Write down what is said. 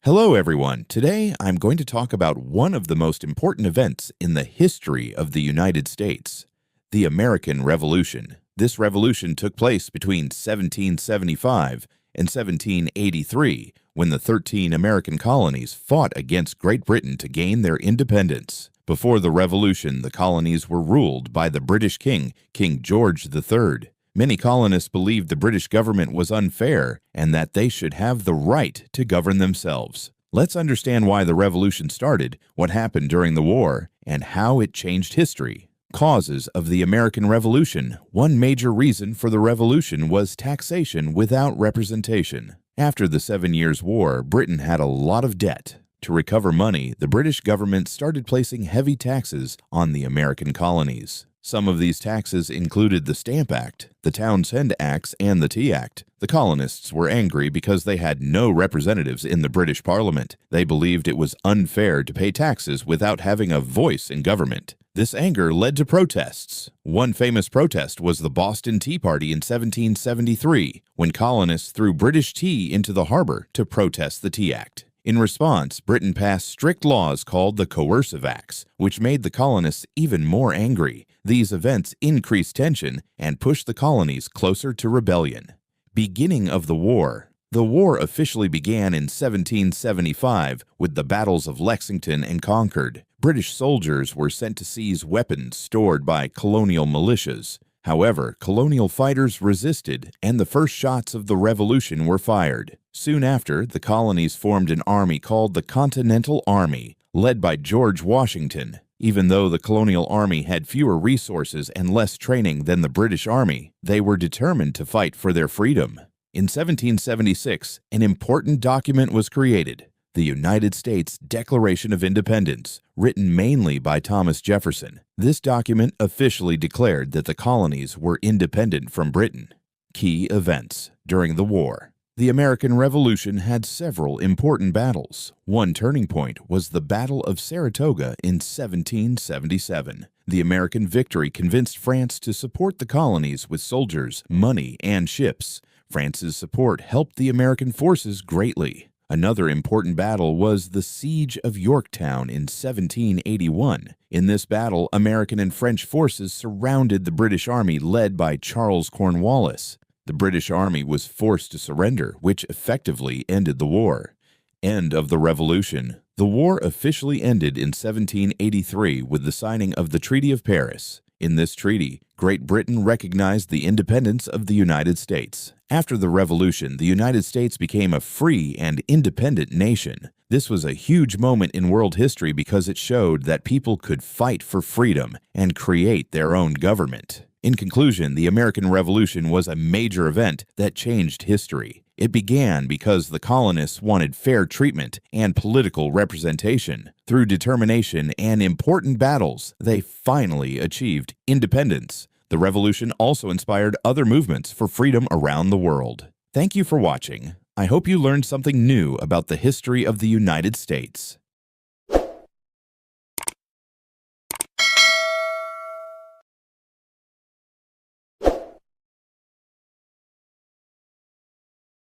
Hello, everyone. Today, I'm going to talk about one of the most important events in the history of the United States, the American Revolution. This revolution took place between 1775 and 1783, when the 13 American colonies fought against Great Britain to gain their independence. Before the Revolution, the colonies were ruled by the British king, King George III. Many colonists believed the British government was unfair and that they should have the right to govern themselves. Let's understand why the Revolution started, what happened during the war, and how it changed history. Causes of the American Revolution. One major reason for the Revolution was taxation without representation. After the 7 Years' War, Britain had a lot of debt. To recover money, the British government started placing heavy taxes on the American colonies. Some of these taxes included the Stamp Act, the Townshend Acts, and the Tea Act. The colonists were angry because they had no representatives in the British Parliament. They believed it was unfair to pay taxes without having a voice in government. This anger led to protests. One famous protest was the Boston Tea Party in 1773, when colonists threw British tea into the harbor to protest the Tea Act. In response, Britain passed strict laws called the Coercive Acts, which made the colonists even more angry. These events increased tension and pushed the colonies closer to rebellion. Beginning of the war. The war officially began in 1775 with the battles of Lexington and Concord. British soldiers were sent to seize weapons stored by colonial militias. However, colonial fighters resisted, and the first shots of the Revolution were fired. Soon after, the colonies formed an army called the Continental Army, led by George Washington. Even though the colonial army had fewer resources and less training than the British Army, they were determined to fight for their freedom. In 1776, an important document was created, the United States Declaration of Independence, written mainly by Thomas Jefferson. This document officially declared that the colonies were independent from Britain. Key events during the war. The American Revolution had several important battles. One turning point was the Battle of Saratoga in 1777. The American victory convinced France to support the colonies with soldiers, money, and ships. France's support helped the American forces greatly. Another important battle was the Siege of Yorktown in 1781. In this battle, American and French forces surrounded the British Army led by Charles Cornwallis. The British Army was forced to surrender, which effectively ended the war. End of the Revolution. The war officially ended in 1783 with the signing of the Treaty of Paris. In this treaty, Great Britain recognized the independence of the United States. After the Revolution, the United States became a free and independent nation. This was a huge moment in world history because it showed that people could fight for freedom and create their own government. In conclusion, the American Revolution was a major event that changed history. It began because the colonists wanted fair treatment and political representation. Through determination and important battles, they finally achieved independence. The revolution also inspired other movements for freedom around the world. Thank you for watching. I hope you learned something new about the history of the United States.